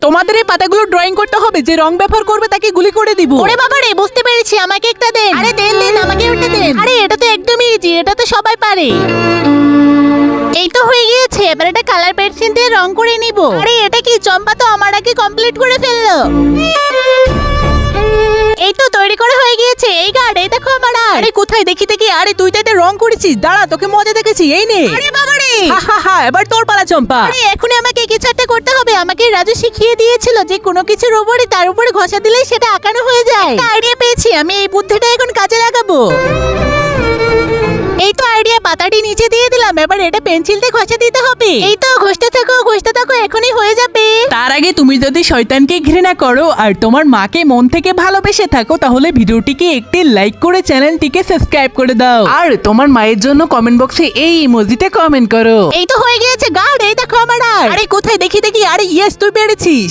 তোমাদের এই পাতাগুলো ড্রয়িং করতে হবে, যে রং ব্যবহার করবে তাকে গুলি করে দিব। ওরে বাবা রে, বুঝতে পেরেছি, আমাকে একটা দেন। আরে দেন দেন, আমাকে ওটা দেন। আরে এটা তো একদমই ইজি, এটা তো সবাই পারে। এই তো হয়ে গিয়েছে, এবার এটা কালার পেন্সিল দিয়ে রং করে নিব। আরে এটা কি, চম্পা তো আমার আগে কমপ্লিট করে ফেললো। এই তো তৈরি করে হয়ে গিয়েছে। এই গার্ড, এই দেখো আমার আর। আরে কোথায় দেখি দেখি। আরে তুই তো এটা রং করেছিস, দাঁড়া তোকে মজা দেখেছি, এই নে। আরে বাবা রে, এবার তোর পালা চম্পা। আরে এখনই আমাকে কিছু একটা করতে হবে। আমাকে রাজু শিখিয়ে দিয়েছিল যে কোনো কিছুর উপরে তার উপরে ঘষা দিলেই সেটা আঁকানো হয়ে যায়। একটা আইডিয়া পেয়েছি, আমি এই বুদ্ধিটা এখন কাজে লাগাবো। এই তো আইডিয়া, পাতাটি নিচে দিয়ে দিলাম। এবার এটা পেন্সিল দিয়ে ঘষা দিতে হবে। এই তো ঘষতে থাকো, এখনই হয়ে যাবে। তার আগে তুমি যদি শয়তানকে ঘৃণা করো আর তোমার মাকে মন থেকে ভালোবেসে থাকো, তাহলে ভিডিওটিকে একটি লাইক করে চ্যানেলটিকে সাবস্ক্রাইব করে দাও। আর তোমার মায়ের জন্য কমেন্ট বক্সে এই ইমোজিতে কমেন্ট করো। এই তো হয়ে গিয়েছে গার্ড, এই দেখো আমার আর। আরে কোথায় দেখি দেখি। আরে ইয়েস, তুই পেরেছিস।